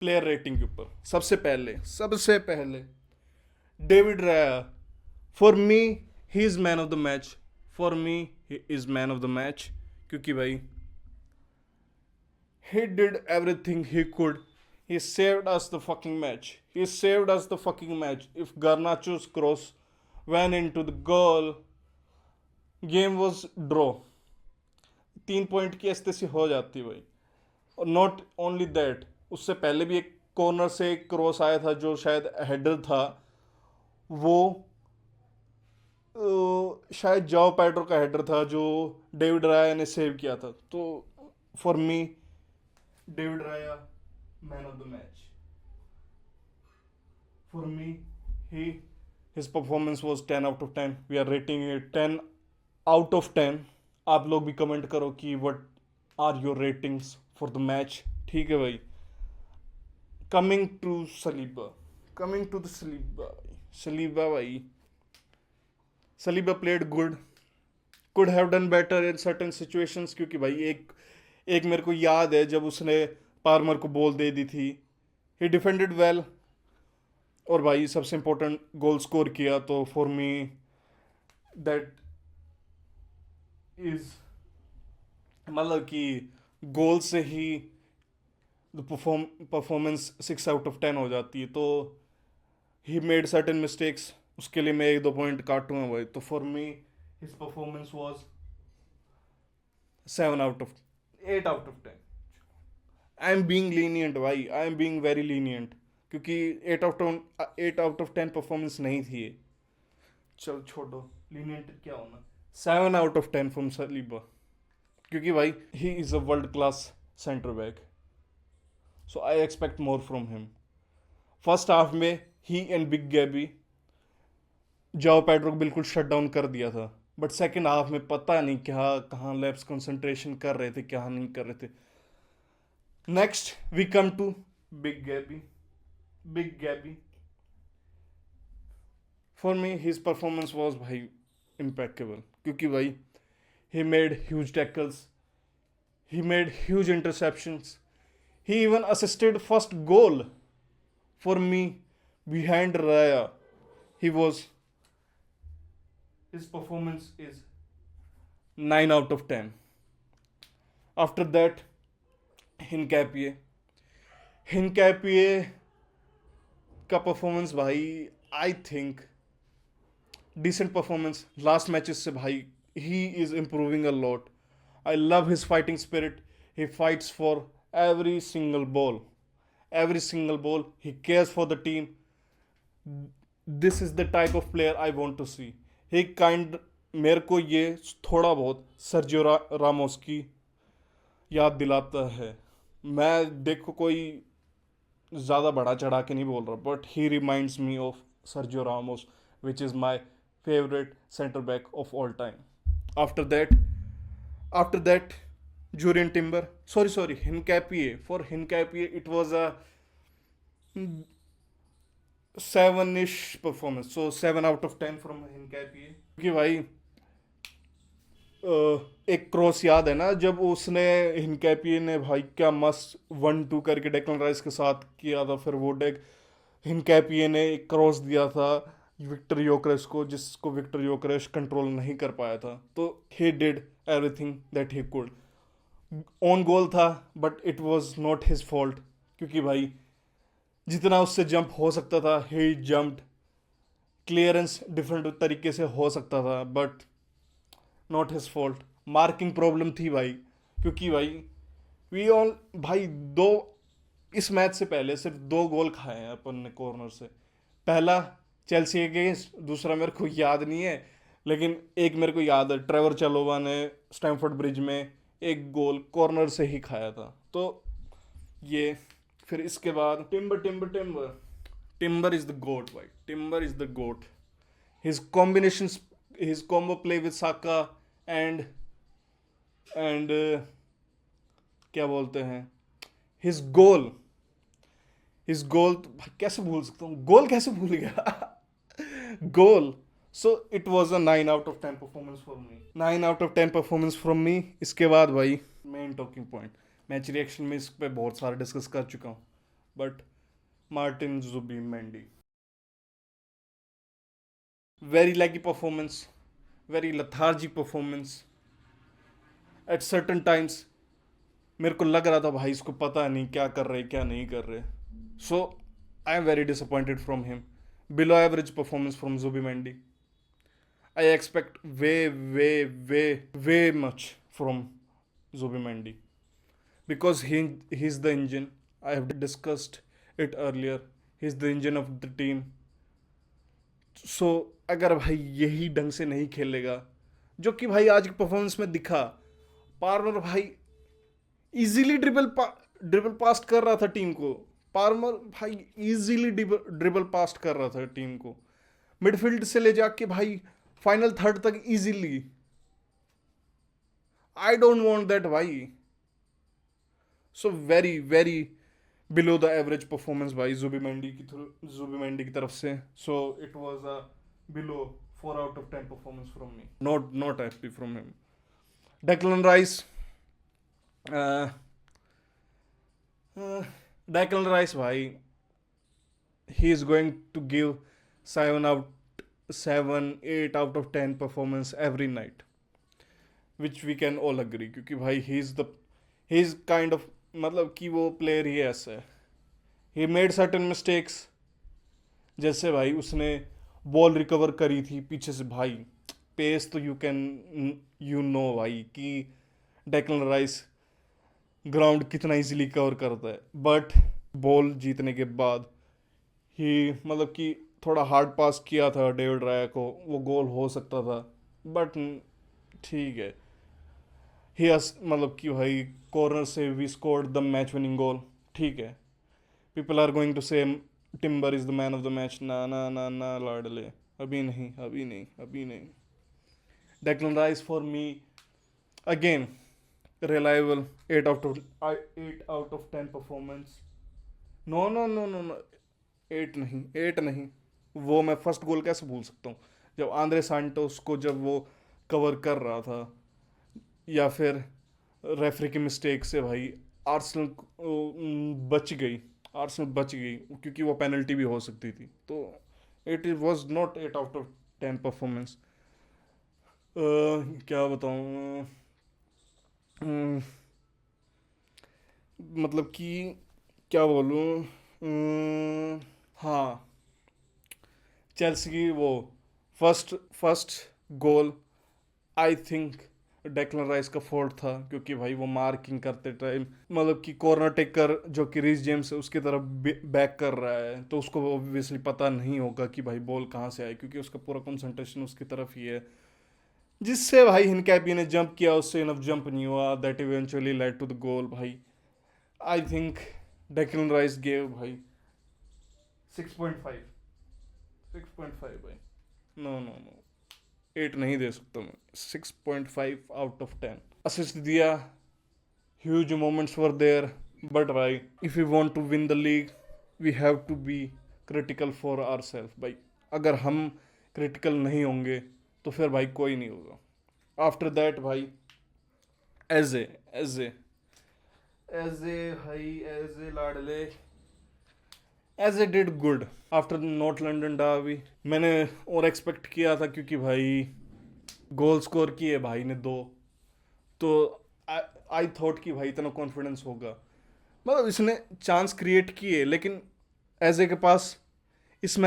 Player rating के ऊपर सबसे पहले David Raya, for me he is man of the match. For me he is man of the match, क्योंकि भाई he did everything he could. He saved us the fucking match. He saved us the fucking match. If Garnacho's cross went into the goal, game was draw. 3 point की अस्ते से हो जाती भाई। और not only that, उससे पहले भी एक कॉर्नर से एक क्रॉस आया था जो शायद हेडर था। वो शायद जाओ पैड्रो का हेडर था जो डेविड राया ने सेव किया था। तो for me David Raya man of the match. For me he his performance was 10 out of 10. We are rating it 10 out of 10. आप लोग भी कमेंट करो कि what are your ratings for the match। ठीक है भाई। Coming to Saliba, coming to the Saliba भाई, Saliba played good, could have done better in certain situations. क्योंकि भाई एक एक मेरे को याद है जब उसने पार्मर को बॉल दे दी थी, ही डिफेंडेड वेल, और भाई सबसे इंपॉर्टेंट गोल स्कोर किया। तो फॉर मी दैट इज, मतलब कि गोल से ही परफॉर्मेंस 6 out of 10 हो जाती है। तो ही मेड सर्टेन मिस्टेक्स, उसके लिए मैं 1-2 पॉइंट काटूंगा भाई। तो for me his performance was 8 out of 10। I am being lenient भाई, I am being very lenient, क्योंकि 8 out of 10 परफॉर्मेंस नहीं थी ये। चल छोड़ो, लीनियंट क्या होना। 7 out of 10 फ्रॉम सलीबा, क्योंकि भाई he is a world class centre back, so I expect more from him. First half में ही एंड बिग गैबी जाओ पैड्रो को बिल्कुल शट डाउन कर दिया था, बट सेकेंड हाफ में पता नहीं क्या कहाँ लैप्स कंसंट्रेशन कर रहे थे, क्या नहीं कर रहे थे। Next we come to big Gabi. Big Gabi, for me his performance was भाई इम्पेक्केबल, क्योंकि भाई he made huge tackles, he made huge interceptions, he even assisted first goal for me behind Raya. He was, his performance is 9 out of 10. After that, Hincapie, Hincapie का performance भाई I think decent performance. Last matches से भाई he is improving a lot. I love his fighting spirit. He fights for every single ball. Every single ball. He cares for the team. This is the type of player I want to see. He kind, मेरे को ये थोड़ा बहुत Sergio Ramos की याद दिलाता है। मैं देखो कोई ज़्यादा बढ़ा चढ़ा के नहीं बोल रहा, but he reminds me of Sergio Ramos, which is my favourite centre back of all time. After that, Julian Timber. Sorry, Hincapie. For Hincapie, it was a 7-ish performance. So 7 out of 10 from Hincapie. क्योंकि भाई एक cross याद है ना जब उसने हिनकैपी ने भाई क्या मस्त 1-2 करके डेक्लन राइस के साथ किया था। फिर वो हिनकैपी ने एक क्रॉस दिया था विक्टर योकरेश को, जिसको विक्टर योकरेश कंट्रोल नहीं कर पाया था। तो he did everything that he could. On goal था, but it was not his fault, क्योंकि भाई जितना उससे जंप हो सकता था ही जंप्ड। क्लियरेंस डिफरेंट तरीके से हो सकता था, but not his fault. Marking problem थी भाई, क्योंकि भाई वी ऑल भाई दो इस मैच से पहले सिर्फ 2 गोल खाए हैं अपन ने कॉर्नर से। पहला चेल्सी अगेंस्ट, दूसरा मेरे को याद नहीं है, लेकिन एक मेरे को याद है ट्रेवर चलोवा ने स्टैमफोर्ड ब्रिज में एक गोल कॉर्नर से ही खाया था। तो ये फिर इसके बाद टिम्बर इज द गोट भाई, Timber is the goat. His combination, his combo play with Saka and क्या बोलते हैं, हिज गोल, कैसे भूल सकता हूँ, गोल कैसे भूल गया goal. So it was a 9 out of 10 performance for me, 9 out of 10 performance from me. इसके बाद भाई main talking point, match reaction में इस पर बहुत सारा डिस्कस कर चुका हूँ। but Martin Zubimendi. Very laggy performance, very lethargic performance. At certain times, मेरे को लग रहा था भाई इसको पता नहीं क्या कर रहे क्या नहीं कर रहे. So I am very disappointed from him. Below average performance from Zubimendi. I expect way much from Zubimendi because he's the engine. I have discussed it earlier. He's the engine of the team. सो अगर भाई यही ढंग से नहीं खेलेगा, जो कि भाई आज की परफॉर्मेंस में दिखा, पार्मर भाई इजीली ड्रिबल पास्ट कर रहा था टीम को. पार्मर भाई इजीली ड्रिबल पास्ट कर रहा था टीम को, मिडफील्ड से ले जाके भाई फाइनल थर्ड तक easily. I don't want that भाई. So very below the average performance भाई जुबिमेंडी की तरफ से. So it was a below 4 out of 10 performance from me. Not happy from him. Declan Rice, Declan Rice भाई, he is going to give 8 out of 10 performance every night, which we can all agree, क्योंकि भाई he is kind of, मतलब कि वो player ही ऐसा है. he made certain mistakes, जैसे भाई उसने बॉल रिकवर करी थी पीछे से भाई, पेस तो यू नो भाई कि डेक्लन राइस ग्राउंड कितना इजीली कवर करता है. बट बॉल जीतने के बाद ही, मतलब कि थोड़ा हार्ड पास किया था डेविड राया को, वो गोल हो सकता था. बट ठीक है, मतलब कि भाई कॉर्नर से we scored the match winning goal. ठीक है, people are going to say Timber is the man of the match. ना ना ना ना लाडले, अभी नहीं. Declan Rice for me again reliable 8 out of 10 performance. No, 8 नहीं. वो मैं फर्स्ट गोल कैसे भूल सकता हूँ, जब आंद्रे सांटोस को जब वो कवर कर रहा था, या फिर रेफरी की मिस्टेक से भाई आर्सेनल बच गई क्योंकि वो पेनल्टी भी हो सकती थी. तो it was not 8 out of 10 performance. क्या बताऊँ, मतलब कि क्या बोलूँ. हाँ, चेल्सी की वो फर्स्ट गोल आई थिंक डेक्लन राइस का फॉल्ट था, क्योंकि भाई वो मार्किंग करते टाइम, मतलब कि कॉर्नर टेकर जो कि रीस जेम्स है उसकी तरफ बैक कर रहा है, तो उसको ऑब्वियसली पता नहीं होगा कि भाई बॉल कहाँ से आए, क्योंकि उसका पूरा कंसंट्रेशन उसकी तरफ ही है, जिससे भाई हिनकैपी ने जंप किया, उससे इनफ जंप नहीं हुआ, that eventually led to the goal. भाई I think Declan Rice gave भाई 6.5 भाई. नो 8 नहीं दे सकता मैं, 6.5 out of 10. असिस्ट दिया, huge moments were there, but भाई if you want to win the league we have to be critical for our self. भाई अगर हम क्रिटिकल नहीं होंगे तो फिर भाई कोई नहीं होगा. आफ्टर दैट भाई एज ए लाडले as a did good after North London derby. मैंने और एक्सपेक्ट किया था, क्योंकि भाई गोल स्कोर किए भाई ने 2, तो आई थॉट कि भाई इतना कॉन्फिडेंस होगा, मतलब इसने चांस क्रिएट किए, लेकिन एज ए के पास इस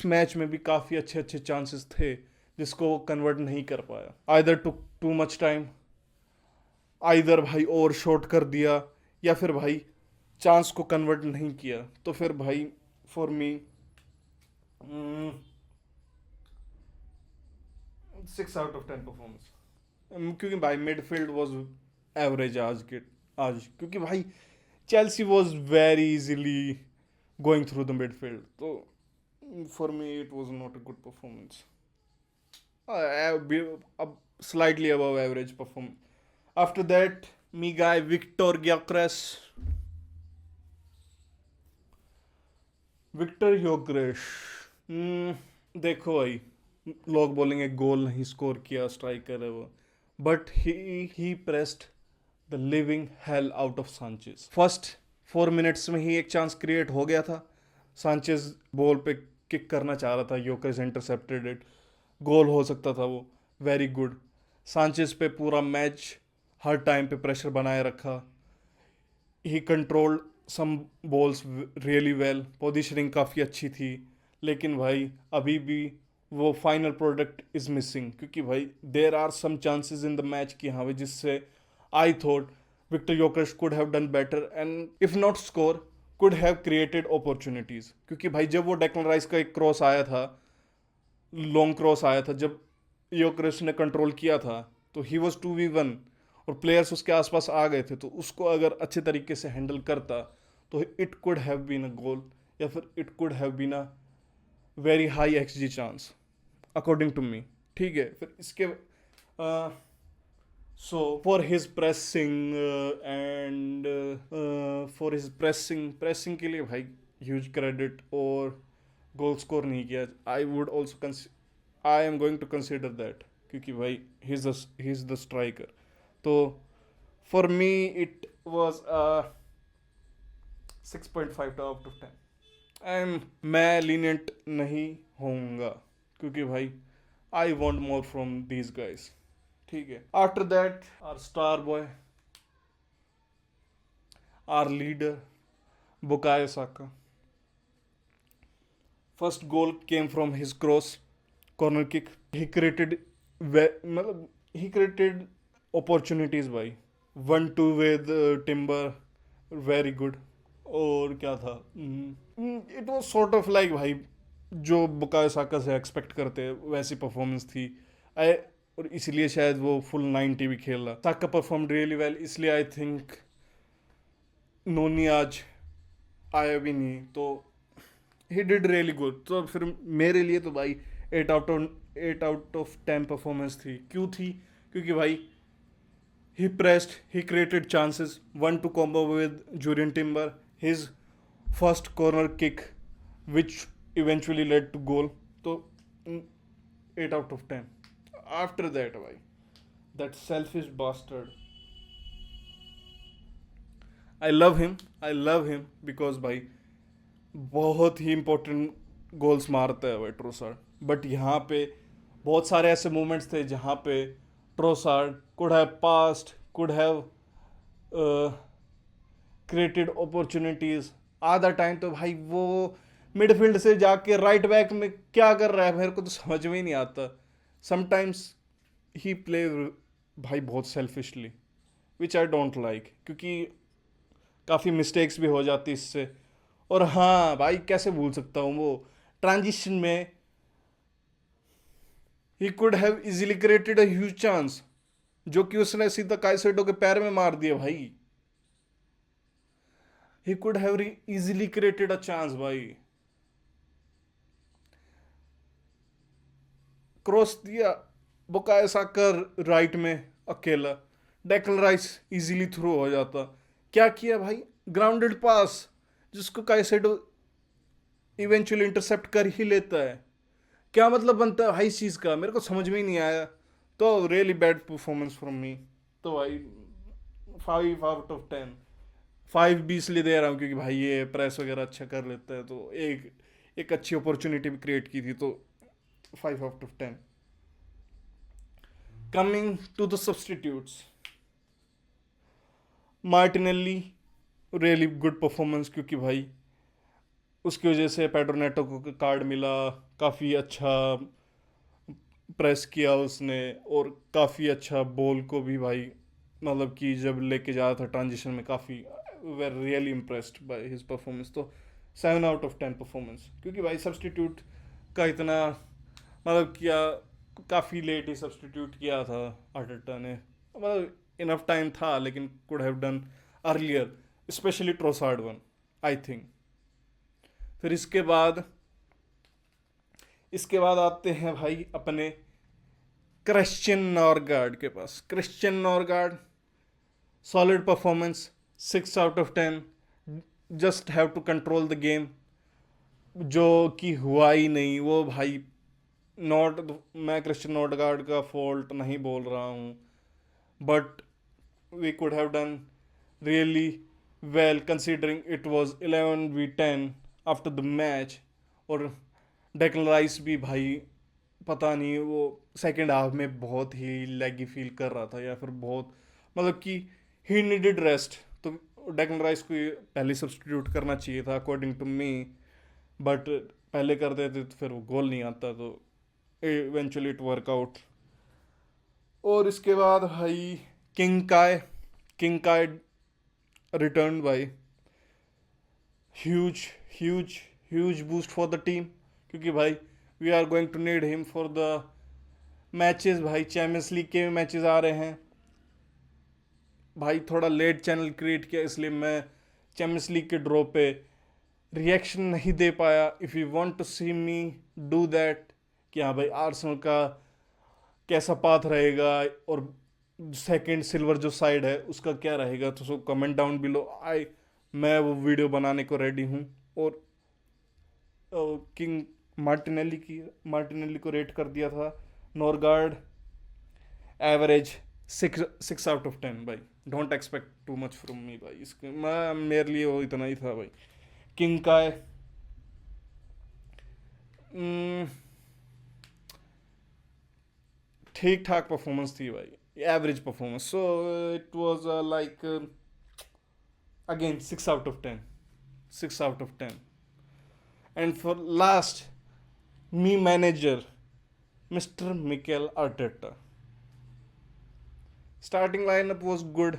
मैच में भी काफ़ी अच्छे चांसेस थे जिसको वो कन्वर्ट नहीं कर पाया. Either too much time, either भाई ओवर शॉट कर दिया, या फिर भाई चांस को कन्वर्ट नहीं किया. तो फिर भाई for me 6 out of 10 performance. क्योंकि भाई मिडफील्ड वॉज एवरेज आज, क्योंकि भाई Chelsea was very easily going through the midfield. तो for me it was not a good performance. Slightly above average performance. After that, me guy Victor Gyökeres. देखो भाई, लोग बोलेंगे गोल नहीं स्कोर किया, स्ट्राइकर है वो, but he pressed the living hell out of Sanchez. 4 minutes में ही एक चांस क्रिएट हो गया था। सांचेज बॉल पे किक करना चाह रहा था, योकेरेस इंटरसेप्टेड इट, गोल हो सकता था वो। Very good. सांचेज पे पूरा मैच हर टाइम पे प्रेशर बनाए रखा। ही कंट्रोल्ड सम बॉल्स रियली वेल, पोजीशनिंग काफ़ी अच्छी थी। लेकिन भाई अभी भी वो फाइनल प्रोडक्ट इज मिसिंग, क्योंकि भाई there are some chances in the match कि हाँ भाई, जिससे I thought Viktor Gyokeres could have done better and if not score could have created opportunities. क्योंकि भाई जब वो डेक्लन राइस का एक क्रॉस आया था, लॉन्ग क्रॉस आया था, जब योकरेश ने कंट्रोल किया था तो ही वॉज 2v1 और प्लेयर्स उसके आसपास आ गए थे, तो उसको अगर अच्छे तरीके से हैंडल करता तो it could have been a goal, या फिर it could have been a very high xG chance according to me. ठीक है, फिर इसके so for his pressing and for his pressing के लिए भाई ह्यूज क्रेडिट, और गोल स्कोर नहीं किया, I would also I am going to consider that, क्योंकि भाई ही इज द स्ट्राइकर। तो for me it was 6.5 out of 10। मैं लीनियंट नहीं होऊंगा, क्योंकि भाई I want more from these guys. ठीक है, after that our star boy, our leader Bukayo Saka. First goal came from his cross corner kick. He created, मतलब he created opportunities भाई। 1-2 with timber, very good. और क्या था, it was sort of like भाई जो Bukayo Saka से expect करते हैं वैसी परफॉर्मेंस थी। आई और इसलिए शायद वो फुल 90 भी खेल रहा। साका परफॉर्म रियली वेल, इसलिए आई थिंक नोनी आज आया भी नहीं, तो ही डिड रियली गुड। तो फिर मेरे लिए तो भाई 8 आउट ऑफ 10 परफॉर्मेंस थी। क्यों थी? क्योंकि भाई he pressed, he created chances, 1-2 combo with Julian Timber, his first corner kick which eventually led to goal. So 8 out of 10. After that भाई, that selfish bastard, I love him because भाई बहुत ही important goals मारता है भाई Trossard. But यहाँ पे बहुत सारे ऐसे मोमेंट्स थे जहाँ पे Trossard could have past, could have created opportunities. आधा टाइम तो भाई वो मिडफील्ड से जाके राइट बैक में क्या कर रहा है, मेरे को तो समझ में ही नहीं आता। समटाइम्स ही प्ले भाई बहुत selfishly, which I don't like, क्योंकि काफ़ी मिस्टेक्स भी हो जाती इससे। और हाँ भाई, कैसे भूल सकता हूँ वो ट्रांजिशन में he could have easily created a huge chance, जो कि उसने सीधा काइसेडो के पैर में मार दिया भाई। He could have easily created a chance भाई। क्रॉस दिया बुकायो साका राइट में अकेला, डेक्लन राइस इजीली थ्रू हो जाता। क्या किया भाई? ग्राउंडेड पास जिसको काइसेडो इवेंचुअली इंटरसेप्ट कर ही लेता है। क्या मतलब बनता है भाई इस चीज़ का, मेरे को समझ में ही नहीं आया। तो रियली बैड परफॉर्मेंस फ्रॉम मी। तो भाई 5 आउट ऑफ 10। 5 भी इसलिए दे रहा हूँ क्योंकि भाई ये प्रेस वगैरह अच्छा कर लेता है, तो एक अच्छी अपॉर्चुनिटी भी क्रिएट की थी, तो 5 out of 10। Coming to the substitutes, Martinelli really good performance, क्योंकि भाई उसकी वजह से पेड्रोनेटो को कार्ड मिला। काफ़ी अच्छा प्रेस किया उसने, और काफ़ी अच्छा बॉल को भी भाई, मतलब कि जब लेके जा रहा था ट्रांजिशन में, काफ़ी where really impressed by his performance. तो 7 आउट ऑफ 10 परफॉर्मेंस, क्योंकि भाई सब्सटीट्यूट का इतना, मतलब क्या, काफ़ी लेट ही सब्सटीट्यूट किया था आर्टेटा ने, मतलब इनफ टाइम था, लेकिन could have done earlier, specially Trossard one, I think. फिर इसके बाद आते हैं भाई अपने क्रिश्चियन नॉरगार्ड के पास। Christian Norgaard solid performance, 6 out of 10। Just have to control the game, जो कि हुआ ही नहीं वो भाई। नॉट, मैं क्रिश्चियन नॉरगार्ड का फॉल्ट नहीं बोल रहा हूँ, but we could have done really well, considering it was 11v10 after the match, और डेक्लन राइस भी भाई पता नहीं वो सेकंड हाफ में बहुत ही लैगी फील कर रहा था, या फिर बहुत मतलब कि ही नीडेड रेस्ट। तो डेक्लन राइस को ये पहले सब्सटीट्यूट करना चाहिए था अकॉर्डिंग टू मी, बट पहले कर देते तो फिर वो गोल नहीं आता, तो इवेंचुअली इट वर्कआउट। और इसके बाद भाई किंग काय रिटर्न भाई, huge huge huge boost for the team, क्योंकि भाई we are going to need him for the matches. भाई चैम्पियंस लीग के मैचेस आ रहे हैं भाई, थोड़ा लेट चैनल क्रिएट किया इसलिए मैं चैम्पियंस लीग के ड्रॉ पे रिएक्शन नहीं दे पाया। If you want to see me do that, कि हाँ भाई आर्सेनल का कैसा पाथ रहेगा और सेकंड सिल्वर जो साइड है उसका क्या रहेगा, तो सो कमेंट डाउन बिलो। मैं वो वीडियो बनाने को रेडी हूँ। और किंग मार्टिनेली को रेट कर दिया था नॉरगार्ड एवरेज 6/10 भाई। Don't expect too much from me भाई, इसके मैं मेरे लिए वो इतना ही था भाई। किंग का ठीक ठाक परफॉर्मेंस थी भाई, average performance. So it was like again 6/10, 6/10। And for last, me manager mister Mikel Arteta. Starting lineup was good.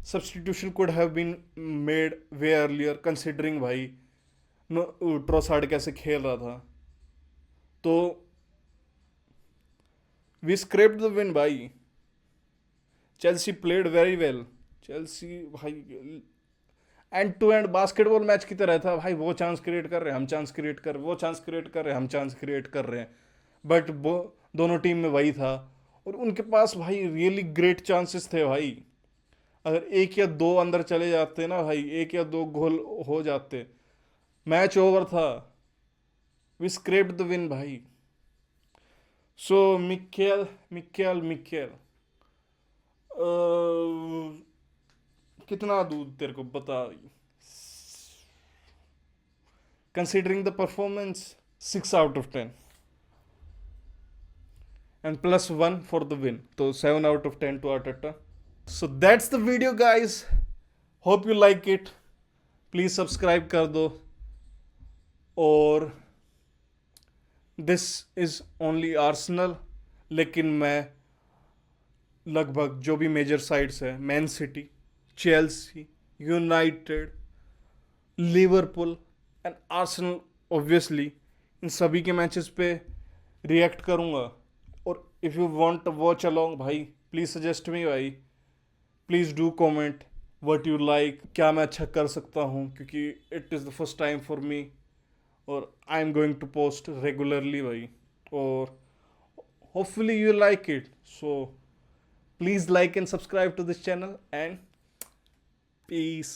Substitution could have been made way earlier, considering भाई ट्रोसार्ड कैसे खेल रहा था। तो वी स्क्रेप्ड द विन भाई। Chelsea played very well. Chelsea भाई end to end basketball match की तरह था भाई, वो चांस क्रिएट कर रहे हैं, हम चांस क्रिएट कर रहे हैं, वो चांस क्रिएट कर रहे हैं, हम चांस क्रिएट कर रहे हैं, बट वो दोनों टीम में वही था। और उनके पास भाई रियली ग्रेट चांसेस थे भाई। अगर एक या दो अंदर चले जाते ना भाई, एक या दो गोल हो जाते, मैच ओवर था। वी स्क्रेप्ड द विन भाई। सो मिकेल कितना दूध तेरे को बता। Considering the performance 6/10 and +1 for the win, so 7/10 to Arteta. So that's the video guys, hope you like it, please subscribe कर दो। और this is only Arsenal, लेकिन मैं लगभग जो भी मेजर साइड्स है, Man City, Chelsea, United, Liverpool and Arsenal obviously, इन सभी के मैचेस पे रिएक्ट करूँगा। और if you want to watch along भाई, प्लीज़ सजेस्ट मी भाई, please do comment what you like, क्या मैं अच्छा कर सकता हूँ, क्योंकि it is the first time for me और I am going to post regularly भाई, और hopefully you like it. So please like and subscribe to this channel, and peace.